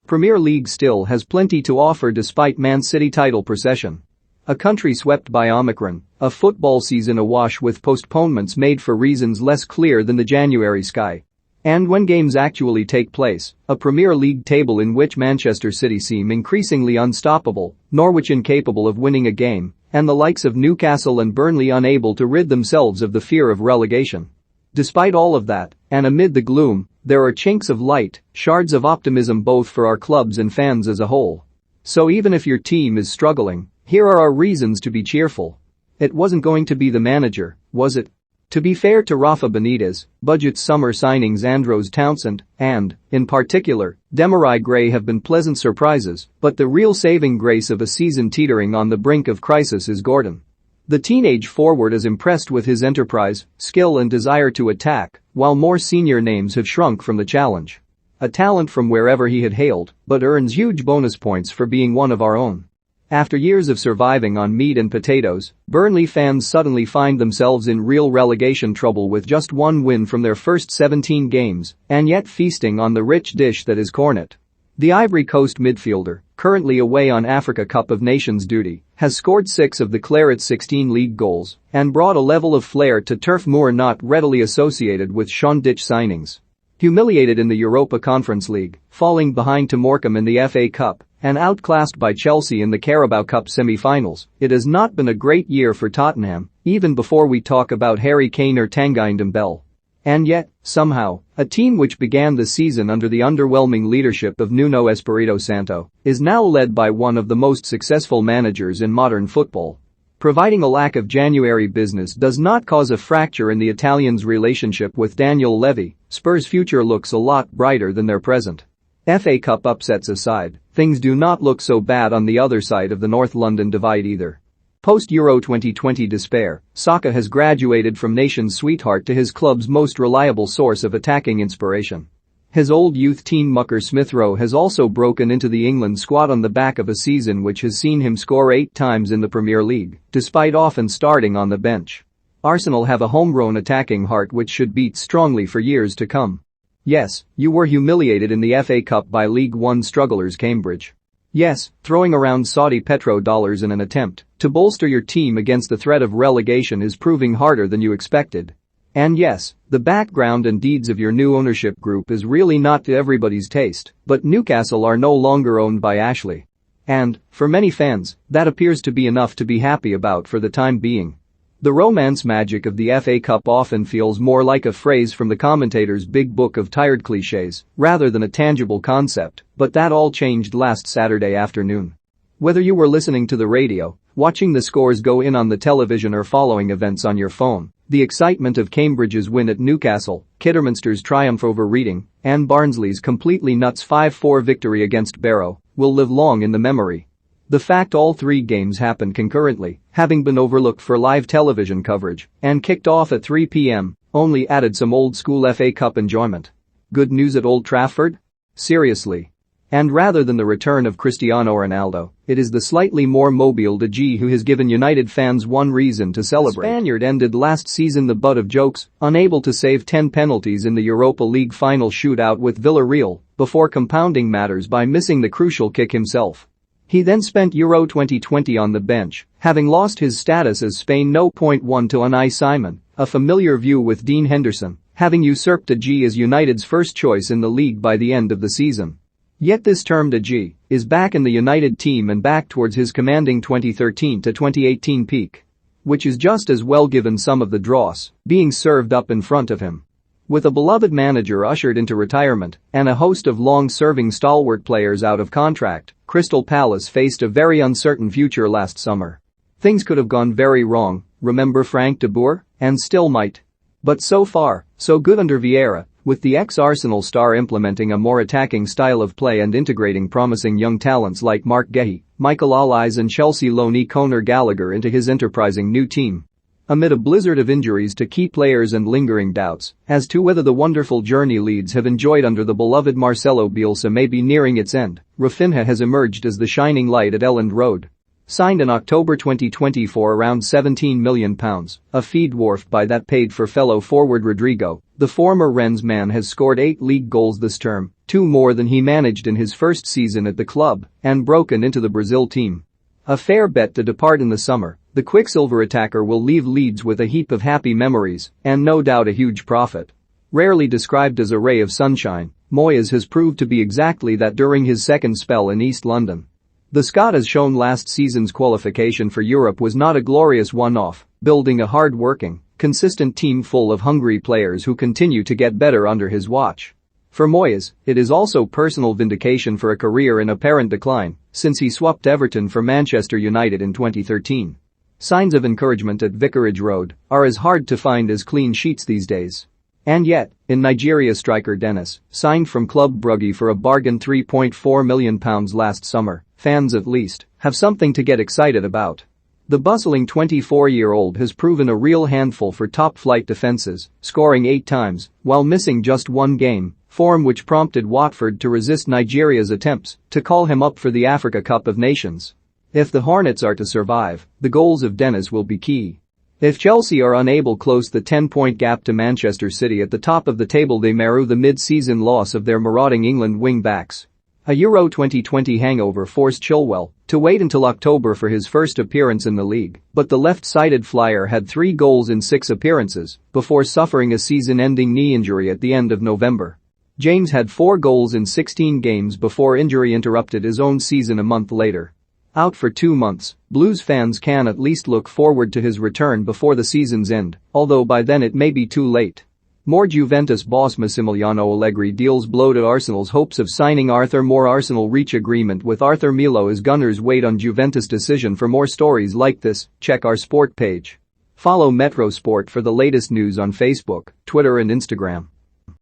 Premier League still has plenty to offer despite Man City title procession. A country swept by Omicron, a football season awash with postponements made for reasons less clear than the January sky. And when games actually take place, a Premier League table in which Manchester City seem increasingly unstoppable, Norwich incapable of winning a game, and the likes of Newcastle and Burnley unable to rid themselves of the fear of relegation. Despite all of that, and amid the gloom, there are chinks of light, shards of optimism both for our clubs and fans as a whole. So even if your team is struggling, here are our reasons to be cheerful. It wasn't going to be the manager, was it? To be fair to Rafa Benitez, budget summer signings Andros Townsend and, in particular, Demarai Gray have been pleasant surprises, but the real saving grace of a season teetering on the brink of crisis is Gordon. The teenage forward is impressed with his enterprise, skill and desire to attack, while more senior names have shrunk from the challenge. A talent from wherever he had hailed, but earns huge bonus points for being one of our own. After years of surviving on meat and potatoes, Burnley fans suddenly find themselves in real relegation trouble with just one win from their first 17 games, and yet feasting on the rich dish that is Cornet. The Ivory Coast midfielder, currently away on Africa Cup of Nations duty, has scored 6 of the Clarets' 16 league goals and brought a level of flair to Turf Moor not readily associated with Shoreditch signings. Humiliated in the Europa Conference League, falling behind to Morecambe in the FA Cup, and outclassed by Chelsea in the Carabao Cup semi-finals, it has not been a great year for Tottenham, even before we talk about Harry Kane or Tanguy Ndombele. And yet, somehow, a team which began the season under the underwhelming leadership of Nuno Espirito Santo is now led by one of the most successful managers in modern football. Providing a lack of January business does not cause a fracture in the Italians' relationship with Daniel Levy, Spurs' future looks a lot brighter than their present. FA Cup upsets aside, things do not look so bad on the other side of the North London divide either. Post-Euro 2020 despair, Saka has graduated from nation's sweetheart to his club's most reliable source of attacking inspiration. His old youth team mucker Smith Rowe has also broken into the England squad on the back of a season which has seen him score 8 times in the Premier League, despite often starting on the bench. Arsenal have a homegrown attacking heart which should beat strongly for years to come. Yes, you were humiliated in the FA Cup by League One strugglers Cambridge. Yes, throwing around Saudi petrodollars in an attempt to bolster your team against the threat of relegation is proving harder than you expected. And yes, the background and deeds of your new ownership group is really not to everybody's taste, but Newcastle are no longer owned by Ashley. And, for many fans, that appears to be enough to be happy about for the time being. The romance magic of the FA Cup often feels more like a phrase from the commentator's big book of tired cliches rather than a tangible concept, but that all changed last Saturday afternoon. Whether you were listening to the radio, watching the scores go in on the television or following events on your phone, the excitement of Cambridge's win at Newcastle, Kidderminster's triumph over Reading, and Barnsley's completely nuts 5-4 victory against Barrow will live long in the memory. The fact all 3 games happened concurrently, having been overlooked for live television coverage and kicked off at 3 p.m., only added some old-school FA Cup enjoyment. Good news at Old Trafford? Seriously. And rather than the return of Cristiano Ronaldo, it is the slightly more mobile De Gea who has given United fans one reason to celebrate. The Spaniard ended last season the butt of jokes, unable to save 10 penalties in the Europa League final shootout with Villarreal, before compounding matters by missing the crucial kick himself. He then spent Euro 2020 on the bench, having lost his status as Spain 0.1 to Unai Simon, a familiar view with Dean Henderson, having usurped De Gea as United's first choice in the league by the end of the season. Yet this term De Gea is back in the United team and back towards his commanding 2013 to 2018 peak. Which is just as well given some of the dross being served up in front of him. With a beloved manager ushered into retirement and a host of long-serving stalwart players out of contract, Crystal Palace faced a very uncertain future last summer. Things could have gone very wrong, remember Frank de Boer? And still might. But so far, so good under Vieira, with the ex-Arsenal star implementing a more attacking style of play and integrating promising young talents like Mark Guehi, Michael Allies and Chelsea loanee Conor Gallagher into his enterprising new team. Amid a blizzard of injuries to key players and lingering doubts as to whether the wonderful journey Leeds have enjoyed under the beloved Marcelo Bielsa may be nearing its end, Rafinha has emerged as the shining light at Elland Road. Signed in October 2020 for around £17 million, a fee dwarfed by that paid for fellow forward Rodrigo, the former Rennes man has scored 8 league goals this term, 2 more than he managed in his first season at the club, and broken into the Brazil team. A fair bet to depart in the summer, the Quicksilver attacker will leave Leeds with a heap of happy memories and no doubt a huge profit. Rarely described as a ray of sunshine, Moyes has proved to be exactly that during his second spell in East London. The Scot has shown last season's qualification for Europe was not a glorious one-off, building a hard-working, consistent team full of hungry players who continue to get better under his watch. For Moyes, it is also personal vindication for a career in apparent decline, since he swapped Everton for Manchester United in 2013. Signs of encouragement at Vicarage Road are as hard to find as clean sheets these days. And yet, in Nigeria striker Dennis, signed from Club Brugge for a bargain £3.4 million last summer, fans at least have something to get excited about. The bustling 24-year-old has proven a real handful for top-flight defenses, scoring 8 times while missing just 1 game, form which prompted Watford to resist Nigeria's attempts to call him up for the Africa Cup of Nations. If the Hornets are to survive, the goals of Dennis will be key. If Chelsea are unable to close the 10-point gap to Manchester City at the top of the table, they may rue the mid-season loss of their marauding England wing-backs. A Euro 2020 hangover forced Chilwell to wait until October for his first appearance in the league, but the left-sided flyer had 3 goals in 6 appearances before suffering a season-ending knee injury at the end of November. James had 4 goals in 16 games before injury interrupted his own season a month later. Out for 2 months, Blues fans can at least look forward to his return before the season's end, although by then it may be too late. More Juventus boss Massimiliano Allegri deals blow to Arsenal's hopes of signing Arthur Moore. Arsenal reach agreement with Arthur Melo as Gunners wait on Juventus decision. For more stories like this, check our sport page. Follow Metro Sport for the latest news on Facebook, Twitter and Instagram.